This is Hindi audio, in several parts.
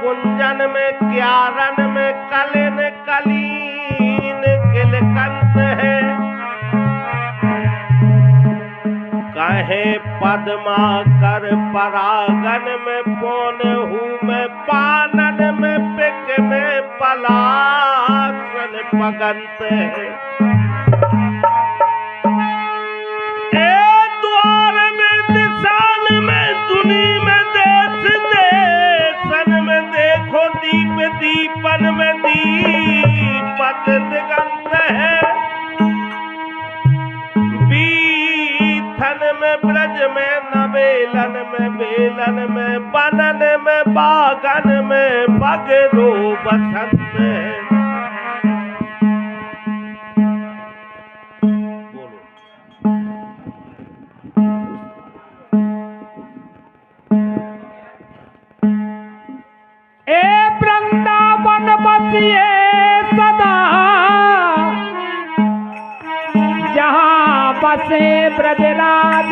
कुंजन में क्यारन में कलिन कलीन किलकंत है। कहे पद्मा कर परागन में पोन हूँ मैं पानन में पिक में पलासन पगंत है। द्वार में दिशान में दुनी में देश देशन में देखो दीप दीपन में दीपत दिगंत है। बीथन में ब्रज में नवेलन में बेलन में बनन में बागन में बगरो बसंत है। सदा जहाँ बसे ब्रजराज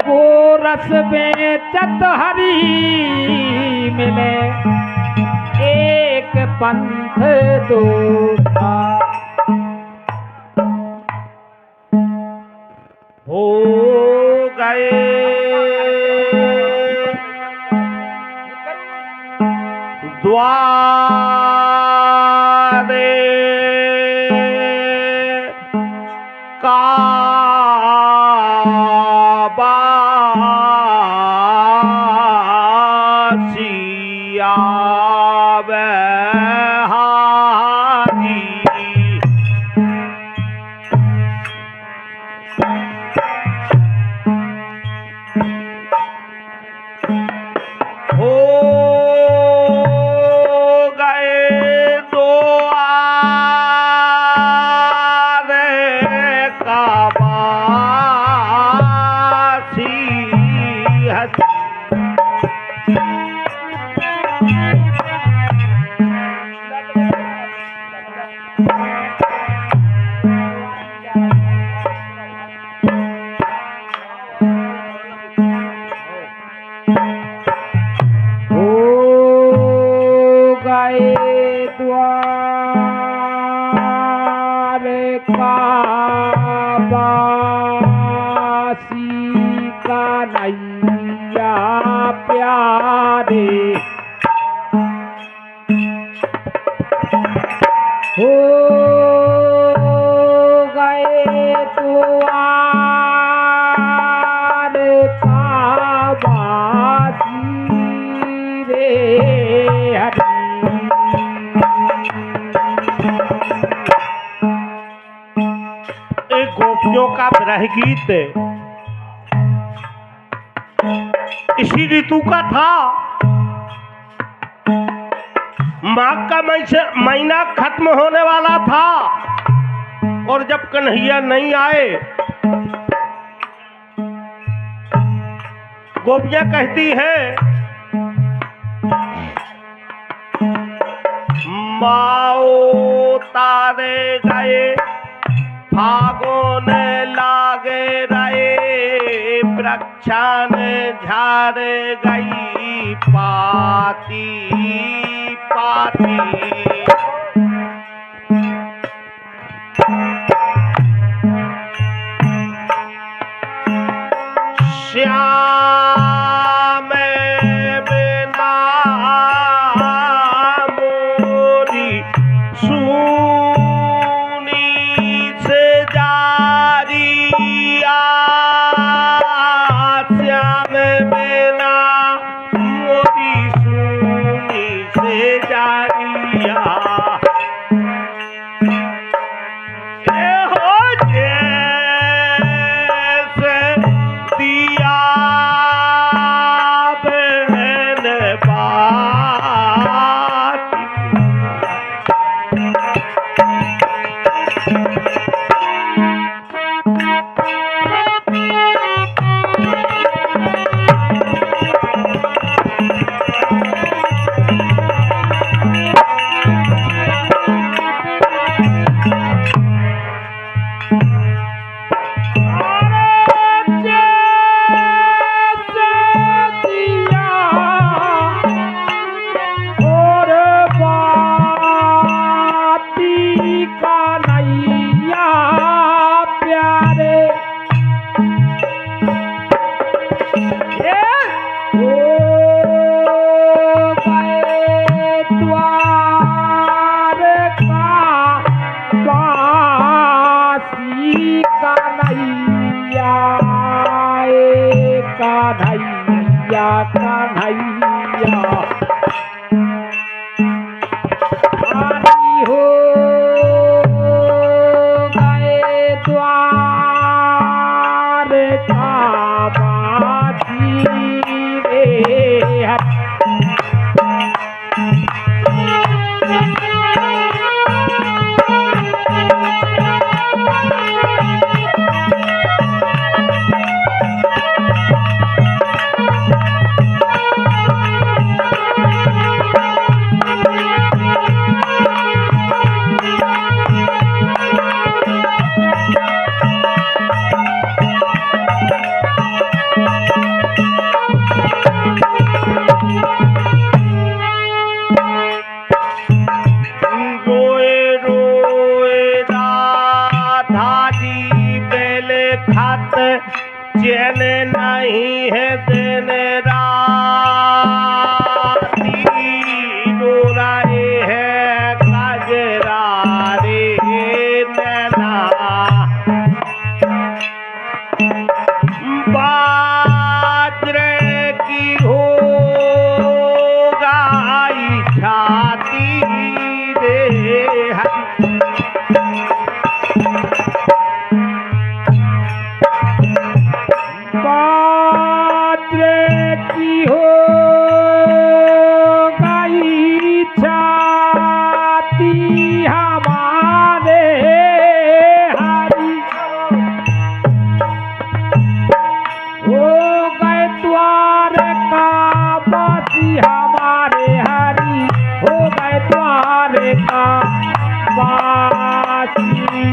को रस बेचत हरि मिले एक पंथ दूसरा। हो गए द्वारे काबासी आवे हारी। हो कन्हैया प्यारे हो गए द्वार काबासी रे हरि। एक गोपियों का विरह गीत इसी ऋतु का था। माघ का महीना खत्म होने वाला था और जब कन्हैया नहीं आए, गोपियां कहती हैं माओ तारे गए फागुन लागे रहे वृक्षान झाड़ गई पाती पाती। श्याम बिना मोरी सूनी से जारिया। श्याम बिना मोरी सूनी से जारिया। हो गए द्वारका वासी कन्हैया कन्हैया कन्हैया हरि हो गए द्वारका वासी रे रोए रोए राधा जी बेले खत चैन नहीं है दिन राती रो रहे हैं गजरा रे नैना बाजरे की हो गाई छाती रे बाजरे की हो गई छाती हमारे हरि हो गए द्वारका वासी हमारे हरि हो गए द्वारका वासी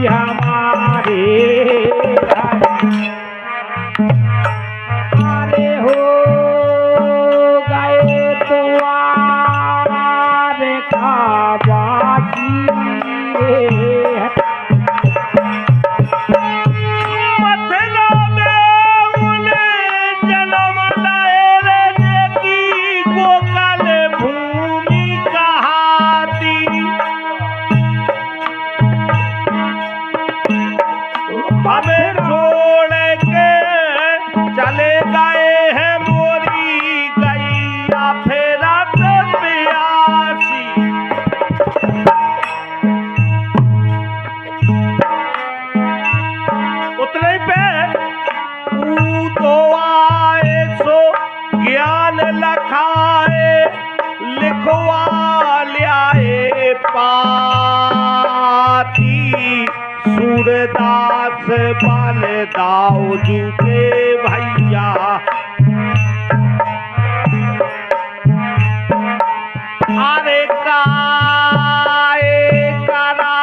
हमारे हरि अरे हो गए द्वारका वासी मथुरा में उन्हें जन्म लाए रे की गोकुल भूमि कहाती हमें छोड़ के चले गए हैं मोरी गैया फेरा तो प्यासी उतने पे तो आए सो ज्ञान लखाए लिखवा लियाए पाती सूरदास बाल दाऊजू के भैया अरे काए करा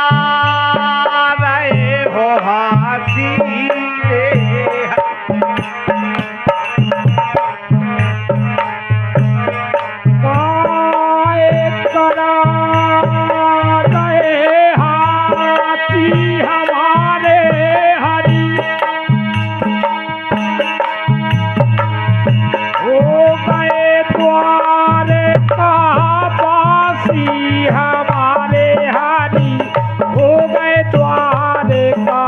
रहे हो हाथी रे काय करा रहे हाथी हमारे हरि हो गए द्वारका वासी हमारे हरि हो गए द्वारका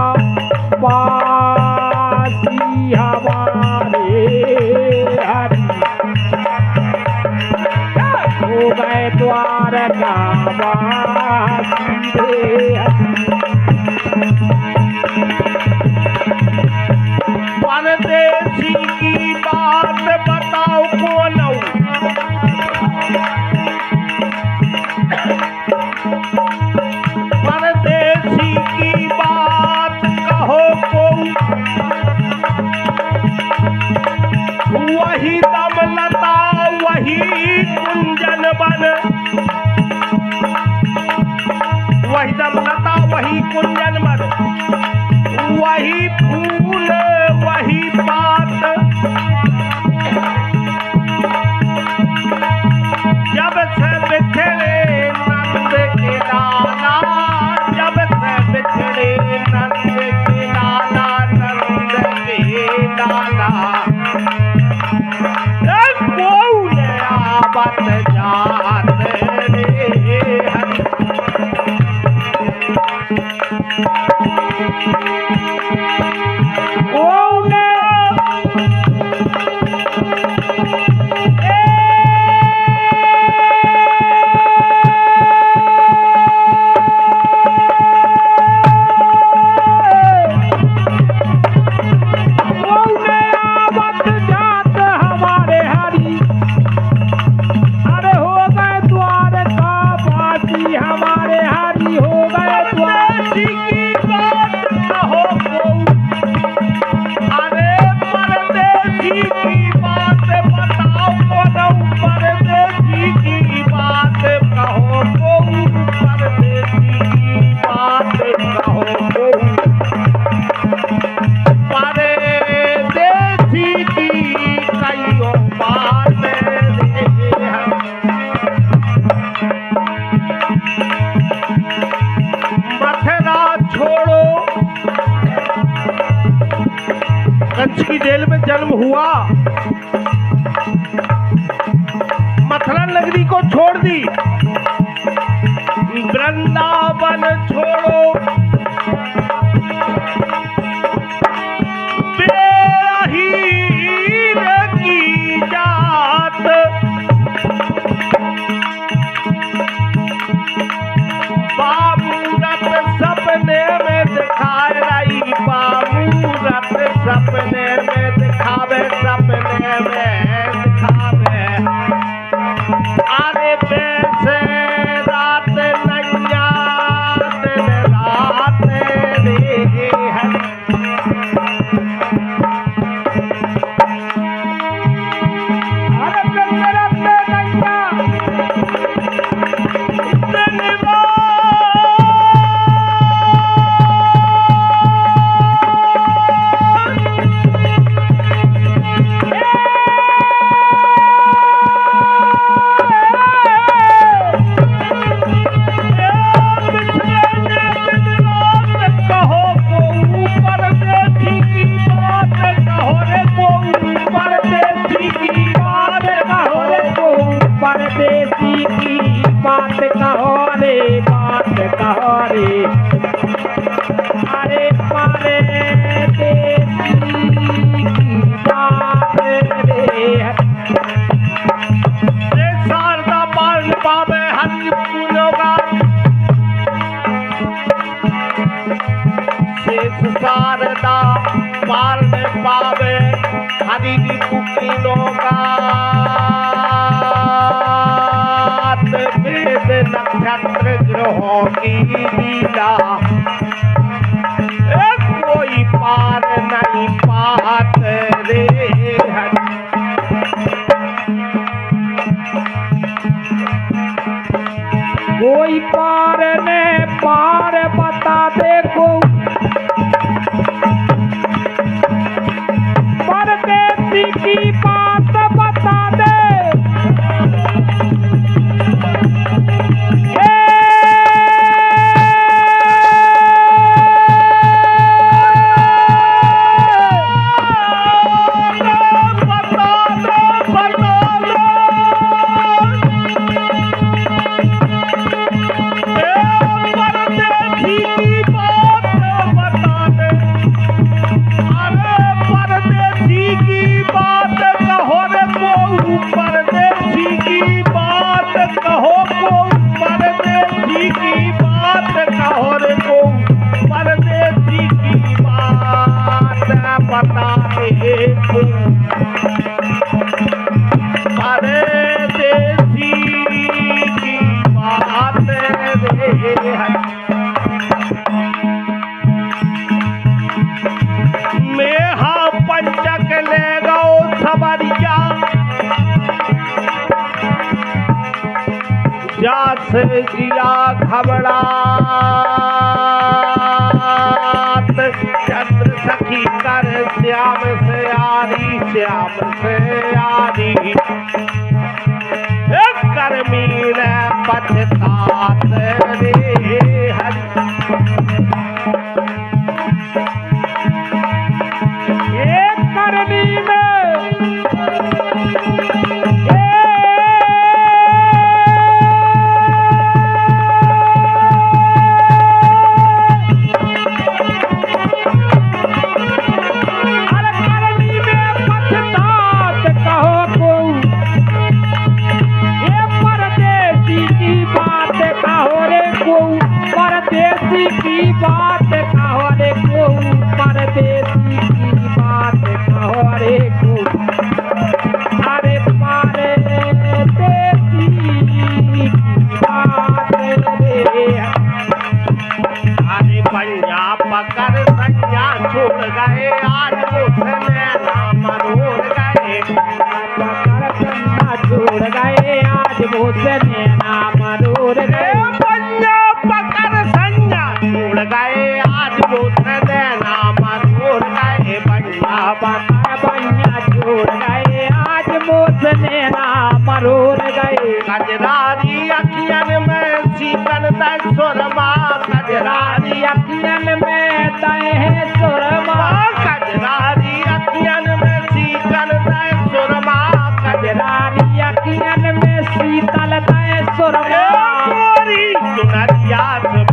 वासी हमारे हरि हो गए द्वारका वासी रे परदेसी की बात बताओ कौन परदेसी की बात कहो को वही दम लता वही कुंजन बन आवत जात रे हरि। कंस की जेल में जन्म हुआ, मथुरा नगरी को छोड़ दी, वृंदावन छोड़ो, बेहीर की जात, बाबूरत सपने में दिखाए रही, बाबूरत सपने में दिखावे, सपने में दिखावे, अरे वैसे रात नैया दिन रात रे हरि। अरे दिन रात नैया परदेसी की बात कहो रे, बात कहो रे, अरे परदेसी की बात रे। शारदा पार पावे हरि पुनोगा, शेष शारदा पार पावे हरि पुनोगा, वेद नक्षत्र ग्रहों की लीला, कोई पार नहीं पात रे हरि। कोई पार ने पार बता दे को, परदेसी की बात बता दे, से जिया घबरात, चंद्र सखी कर श्याम से आरी, श्याम से आरी, कर्मी ने पछतात रे हरि। एक करनी में मुझसे नैना मरूर गए बन्या पकड़ संज्ञा छोड़ गए आज मुझसे नैना मरूर गए बन्या बन्या छोड़ गए आज मुझसे नैना मरूर गए कजरारी अखियन में सीकन तक सुरमा कजरारी अखियन में तय सुरमा कजरारी अखियन में सीकन तक सुरमा कजरारी अखियन में शीतल तय सुरमा गोरी चुनरिया से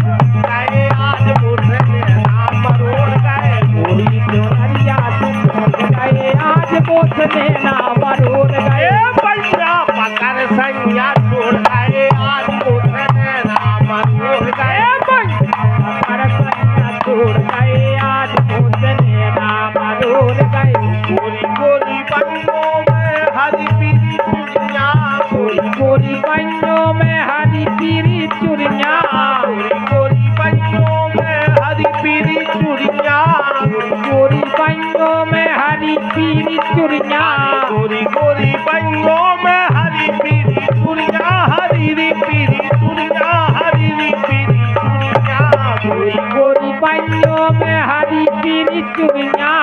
गए आज मुझसे नैना मरोड़ गए गोरी चुनरिया से गए आज मुझसे नैना मरोड़ गए बन्या पकड़ संज्ञा छोड़ गए आज मुझसे नैना मरोड़ गए पकड़ संज्ञा छोड़ गए आज मुझसे नैना मरोड़ गए गोरी गोरी बन्नों में हरी पीली चुनिया गोरी गोरी बन्नों में हरी पीली चुनिया गोरी गोरी बन्नों में हरी पीली चुनिया गोरी बन्नों में हरी पीली चुनिया गोरी गोरी बन्नों में हरी पीली चुनिया हरी पीली चुनिया हरी पीली चुनिया गोरी गोरी बन्नों में हरी पीली चुनिया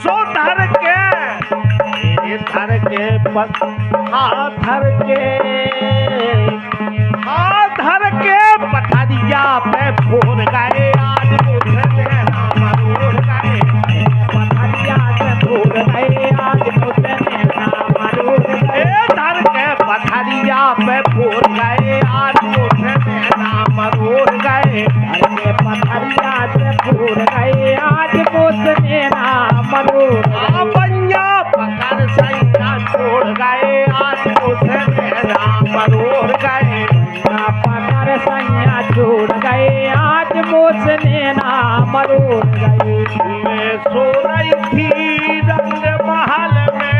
सो धर के धर के पथरिया पे फोड़ गए आज मुझसे नैना मरोड़ गए पथरिया से फोड़ गए आज मुझसे नैना मरोड़ गए धर के पथरिया पे फोड़ गए आज मुझसे नैना मरोड़ गए अरे पथरिया से फोड़ गए आज मुझसे नैना मरोड़ गए बन्या पकड़ संज्ञा छोड़ गए आज मुझसे नैना मरोड़ गए पकड़ संज्ञा छोड़ गए आज मुझसे नैना मरोड़ गए मैं सो रही थी रंग महल में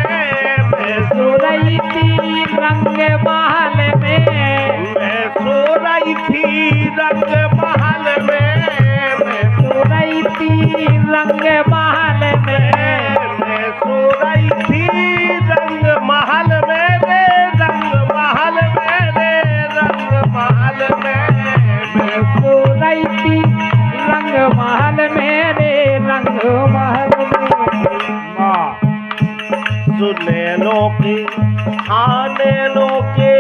मैं सो रही थी रंग महल में मैं सो रही थी रंग महल में मैं सो रही थी रंग महल में मैं सो रही थी रंग महल में रे रंग महल में रे रंग महल में मैं सो रही थी रंग महल में रे रंग महल में सुनैनों के हाँ नैनों के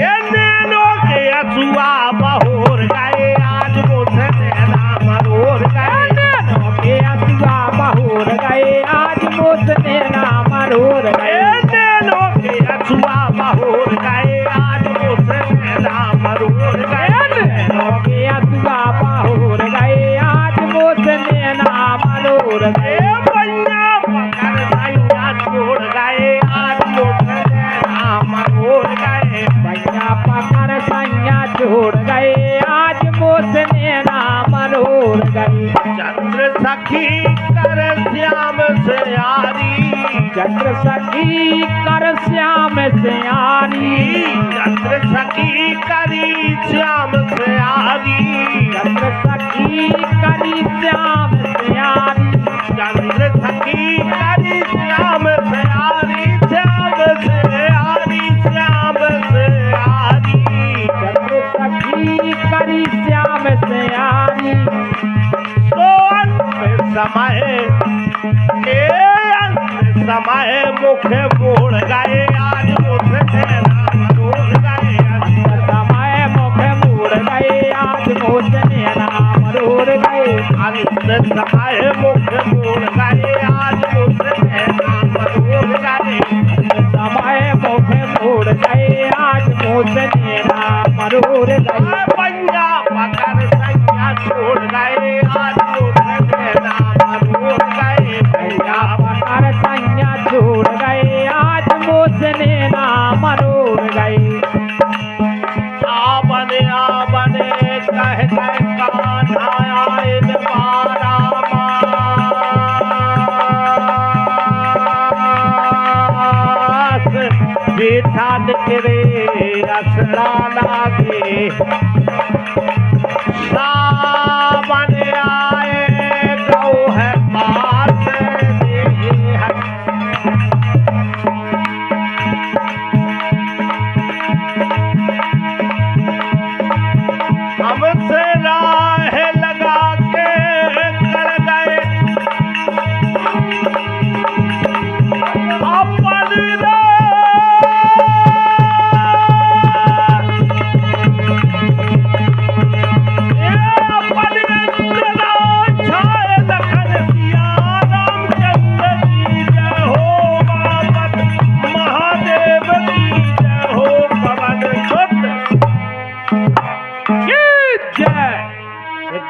ये नैनों के अछुआ बहोर गए आज मुझसे नैना मरोड़ गए नैनों के अछुआ बहोर गए आज मुझसे नैना मरोड़ गए नैनों के अछुआ बहोर गए आज मुझसे नैना मरोड़ गए नैनों के अछुआ बहोर गए आज मुझसे नैना मरोड़ गए बन्या पकड़ संज्ञा छोड़ गए आज मुझसे नैना मरोड़ गए बन्या पकड़ संज्ञा छोड़ गए आज मुझसे नैना मरोड़ गए चंद्र सखी कर श्याम से यारी चंद्र सखी कर श्याम से यारी चंद्र सखी करी श्याम से यारी चंद्र सखी करी श्याम से यारी चंद्र सखी करी श्याम से यारी श्याम से यारी श्याम से यारी चंद्र सखी करी श्याम से यारी सो अंत समय समय मुख मोड़ गए आज मुझसे नैना मरोड़ गए समय मुख मोड़ गए आज मुझसे नैना मरोड़ गए अंत समय मुख मोड़ गए आज मुझसे नैना मरोड़ गए समय मुख मोड़ गए आज मुझसे नैना मरोड़ गए बन्या पकड़ संज्ञा छोड़ गए आज मुझसे नैना मरोड़ गए भैया पकड़ संज्ञा छोड़ गए आज मुझसे नैना मरोड़ गए आबने कह कान्हा आए पारा बेटा निकरे असरा लागे सावन आए गौ है पास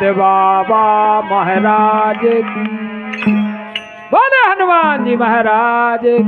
सत्य बाबा महाराज की। बोले हनुमान जी महाराज की।